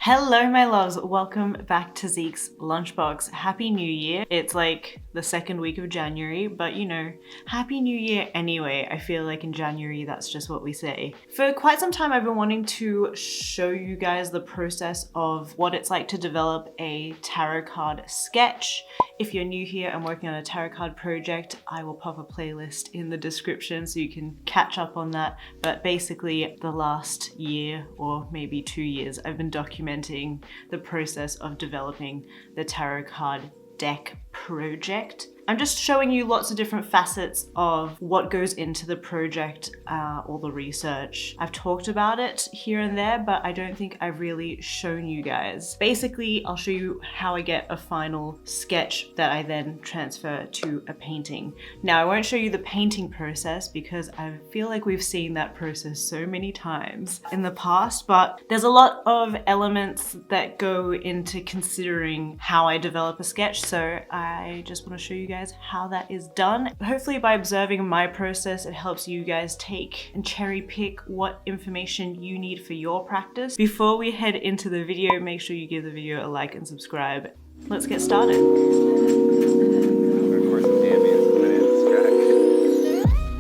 Hello my loves, welcome back to Zeke's Lunchbox. Happy New Year. It's like the second week of January, but you know, Happy New Year anyway. I feel like in January that's just what we say. For quite some time I've been wanting to show you guys the process of what it's like to develop a tarot card sketch. If you're new here, I'm working on a tarot card project. I will pop a playlist in the description so you can catch up on that. But basically the last year or maybe 2 years, I've been documenting the process of developing the tarot card deck project. I'm just showing you lots of different facets of what goes into the project, all the research. I've talked about it here and there, but I don't think I've really shown you guys. Basically, I'll show you how I get a final sketch that I then transfer to a painting. Now, I won't show you the painting process because I feel like we've seen that process so many times in the past, but there's a lot of elements that go into considering how I develop a sketch, so I just want to show you guys how that is done. Hopefully by observing my process, it helps you guys take and cherry pick what information you need for your practice. Before we head into the video, make sure you give the video a like and subscribe. Let's get started.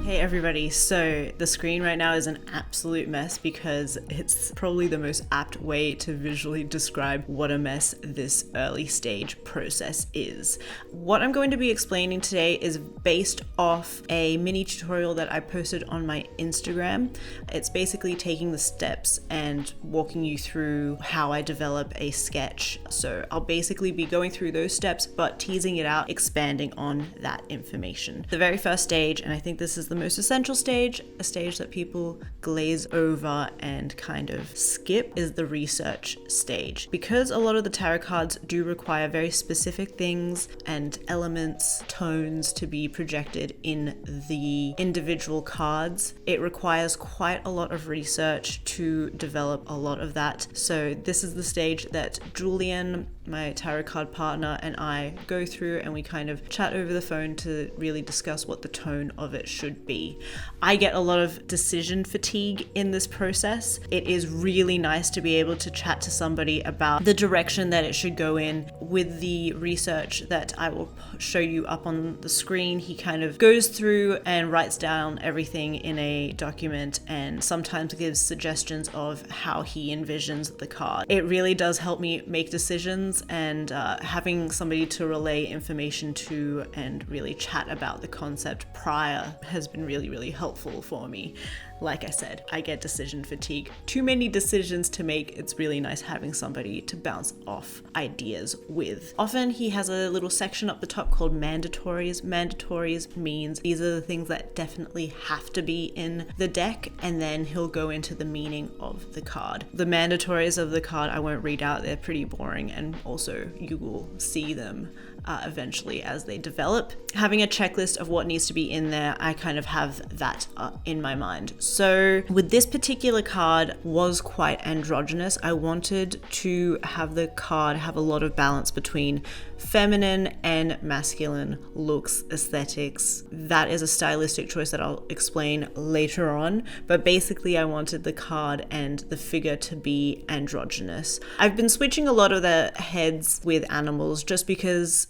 Hey everybody, so the screen right now is an absolute mess because it's probably the most apt way to visually describe what a mess this early stage process is. What I'm going to be explaining today is based off a mini tutorial that I posted on my Instagram. It's basically taking the steps and walking you through how I develop a sketch. So I'll basically be going through those steps but teasing it out, expanding on that information. The very first stage, and I think this is the most essential stage, a stage that people glaze over and kind of skip, is the research stage. Because a lot of the tarot cards do require very specific things and elements, tones to be projected in the individual cards, it requires quite a lot of research to develop a lot of that. So this is the stage that Julian, my tarot card partner, and I go through, and we kind of chat over the phone to really discuss what the tone of it should be. I get a lot of decision fatigue in this process. It is really nice to be able to chat to somebody about the direction that it should go in. With the research that I will show you up on the screen, he kind of goes through and writes down everything in a document and sometimes gives suggestions of how he envisions the card. It really does help me make decisions, and having somebody to relay information to and really chat about the concept prior has been really helpful for me. Like I said, I get decision fatigue. Too many decisions to make. It's really nice having somebody to bounce off ideas with. Often he has a little section up the top called mandatories. Mandatories means these are the things that definitely have to be in the deck, and then he'll go into the meaning of the card. The mandatories of the card I won't read out, they're pretty boring, and also you will see them eventually as they develop. Having a checklist of what needs to be in there, I kind of have that in my mind. So with this particular card was quite androgynous. I wanted to have the card have a lot of balance between feminine and masculine looks, aesthetics. That is a stylistic choice that I'll explain later on, but basically I wanted the card and the figure to be androgynous. I've been switching a lot of the heads with animals just because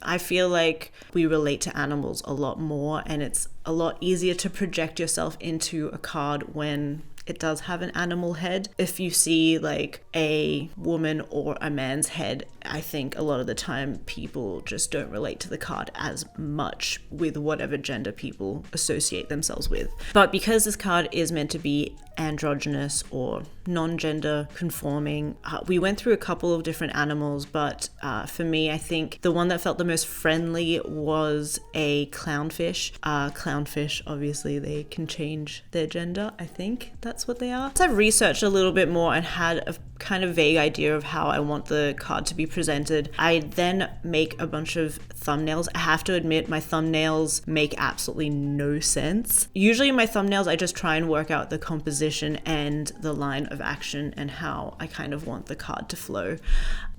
I feel like we relate to animals a lot more, and it's a lot easier to project yourself into a card when it does have an animal head. If you see like a woman or a man's head, I think a lot of the time people just don't relate to the card as much with whatever gender people associate themselves with. But because this card is meant to be androgynous or non-gender conforming, we went through a couple of different animals, but for me, I think the one that felt the most friendly was a clownfish. Clownfish, obviously they can change their gender. I think that's what they are. So I've researched a little bit more and had a kind of vague idea of how I want the card to be presented. I then make a bunch of thumbnails. I have to admit, my thumbnails make absolutely no sense. Usually my thumbnails, I just try and work out the composition and the line of action and how I kind of want the card to flow.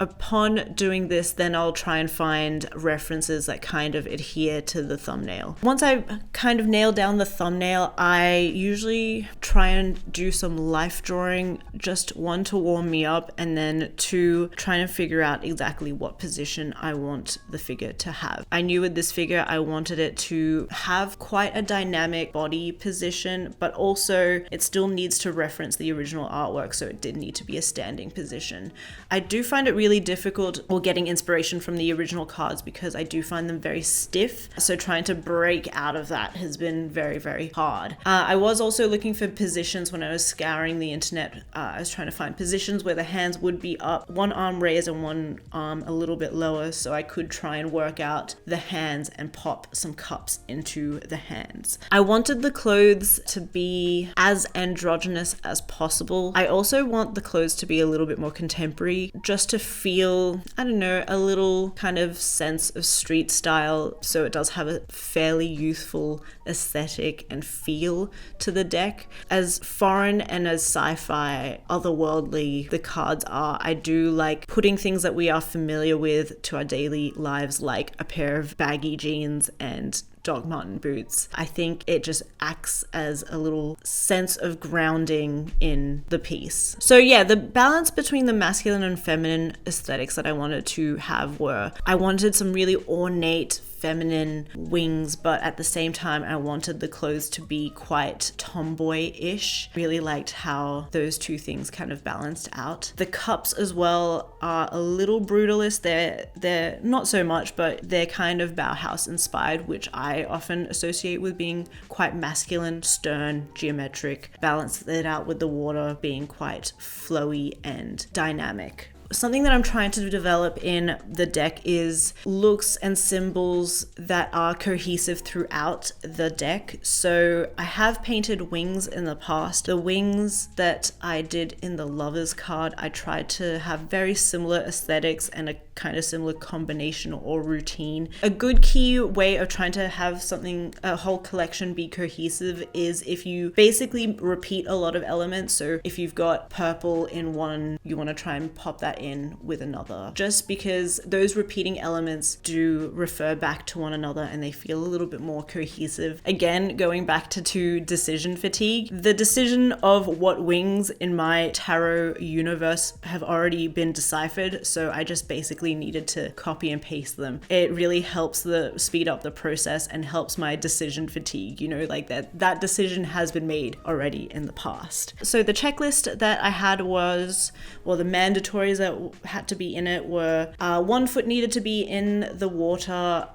Upon doing this, then I'll try and find references that kind of adhere to the thumbnail. Once I kind of nail down the thumbnail, I usually try and do some life drawing, just one to warm sum me up, and then 2, trying to figure out exactly what position I want the figure to have. I knew with this figure I wanted it to have quite a dynamic body position, but also it still needs to reference the original artwork, so it did need to be a standing position. I do find it really difficult or getting inspiration from the original cards because I do find them very stiff, so trying to break out of that has been very, very hard. I was also looking for positions when I was scouring the internet. I was trying to find positions where the hands would be up, one arm raised and one arm a little bit lower, so I could try and work out the hands and pop some cups into the hands. I wanted the clothes to be as androgynous as possible. I also want the clothes to be a little bit more contemporary, just to feel, I don't know, a little kind of sense of street style, so it does have a fairly youthful aesthetic and feel to the deck. As foreign and as sci-fi, otherworldly the cards are, I do like putting things that we are familiar with to our daily lives, like a pair of baggy jeans and Doc Marten boots. I think it just acts as a little sense of grounding in the piece. So yeah, the balance between the masculine and feminine aesthetics that I wanted to have were, I wanted some really ornate feminine wings, but at the same time I wanted the clothes to be quite tomboy-ish. Really liked how those two things kind of balanced out. The cups as well are a little brutalist. They're not so much, but they're kind of Bauhaus inspired, which I often associate with being quite masculine, stern, geometric. Balanced it out with the water being quite flowy and dynamic. Something that I'm trying to develop in the deck is looks and symbols that are cohesive throughout the deck. So I have painted wings in the past. The wings that I did in the Lovers card, I tried to have very similar aesthetics and a kind of similar combination or routine. A good key way of trying to have something, a whole collection be cohesive, is if you basically repeat a lot of elements. So if you've got purple in one, you want to try and pop that in with another, just because those repeating elements do refer back to one another and they feel a little bit more cohesive. Again, going back to decision fatigue, the decision of what wings in my tarot universe have already been deciphered, so I just basically needed to copy and paste them. It really helps speed up the process and helps my decision fatigue, you know, like that decision has been made already in the past. So the checklist that I had was, well, the mandatories that had to be in it were 1 foot needed to be in the water,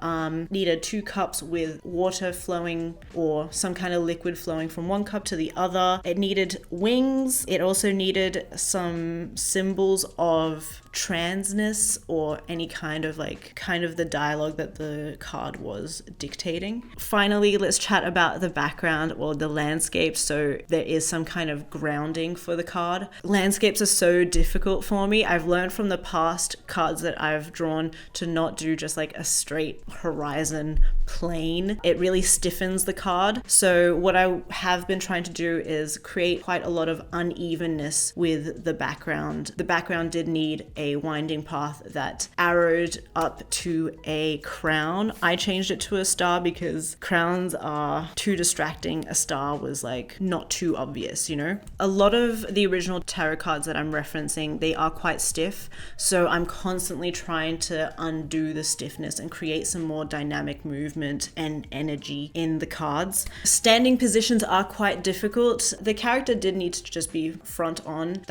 needed 2 cups with water flowing or some kind of liquid flowing from one cup to the other. It needed wings. It also needed some symbols of transness or any kind of the dialogue that the card was dictating. Finally, let's chat about the background or the landscape, so there is some kind of grounding for the card. Landscapes are so difficult for me. I've learned from the past cards that I've drawn to not do just like a straight horizon plane. It really stiffens the card. So what I have been trying to do is create quite a lot of unevenness with the background. The background did need a winding path that arrowed up to a crown. I changed it to a star because crowns are too distracting. A star was like not too obvious, you know? A lot of the original tarot cards that I'm referencing, they are quite stiff. So I'm constantly trying to undo the stiffness and create some more dynamic movement and energy in the cards. Standing positions are quite difficult. The character did need to just be front on.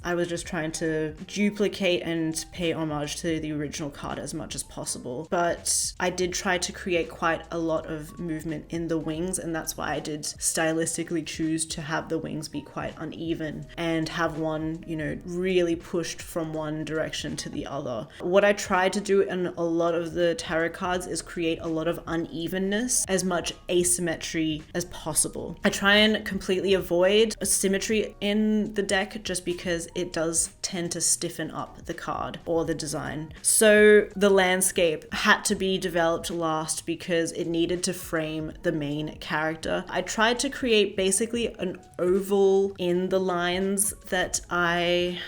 I was just trying to duplicate and pay homage to the original card as much as possible. But I did try to create quite a lot of movement in the wings, and that's why I did stylistically choose to have the wings be quite uneven and have one, you know, really pushed from one direction to the other. What I tried to do in a lot of the tarot cards is create a lot of unevenness, as much asymmetry as possible. I try and completely avoid symmetry in the deck just because it does tend to stiffen up the card or the design. So the landscape had to be developed last because it needed to frame the main character. I tried to create basically an oval in the lines that I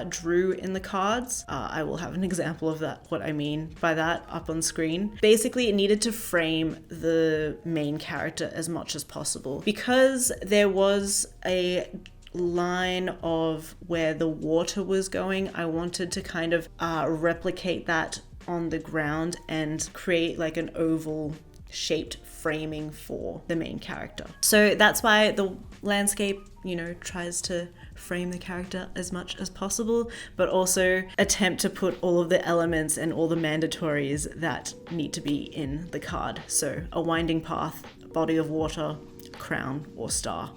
drew in the cards. I will have an example of that, what I mean by that, up on screen. Basically, it needed to frame the main character as much as possible. Because there was a line of where the water was going, I wanted to kind of replicate that on the ground and create like an oval shaped framing for the main character. So that's why the landscape, you know, tries to frame the character as much as possible, but also attempt to put all of the elements and all the mandatories that need to be in the card. So a winding path, a body of water, crown or star.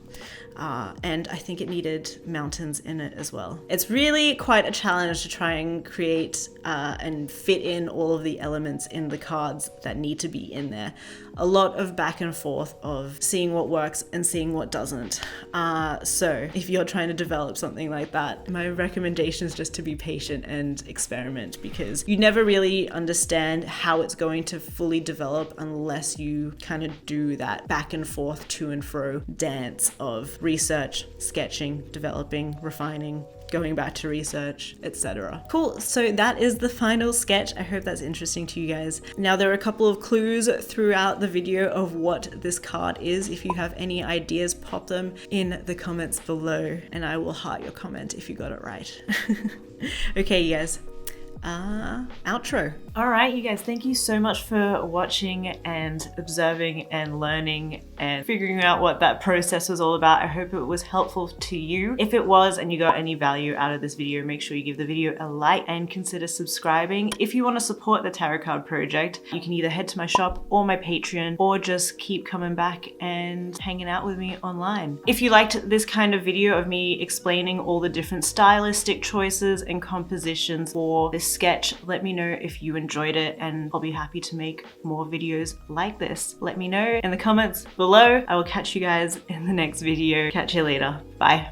And I think it needed mountains in it as well. It's really quite a challenge to try and create and fit in all of the elements in the cards that need to be in there. A lot of back and forth of seeing what works and seeing what doesn't. So if you're trying to develop something like that, my recommendation is just to be patient and experiment, because you never really understand how it's going to fully develop unless you kind of do that back and forth, to and fro dance of research, sketching, developing, refining, going back to research, etc. Cool, so that is the final sketch. I hope that's interesting to you guys. Now there are a couple of clues throughout the video of what this card is. If you have any ideas, pop them in the comments below and I will heart your comment if you got it right. Okay, you guys. Outro. All right, you guys, thank you so much for watching and observing and learning and figuring out what that process was all about. I hope it was helpful to you. If it was and you got any value out of this video, make sure you give the video a like and consider subscribing. If you want to support the Tarot Card Project, you can either head to my shop or my Patreon, or just keep coming back and hanging out with me online. If you liked this kind of video of me explaining all the different stylistic choices and compositions for this sketch, let me know if you enjoyed it and I'll be happy to make more videos like this. Let me know in the comments below. I will catch you guys in the next video. Catch you later. Bye.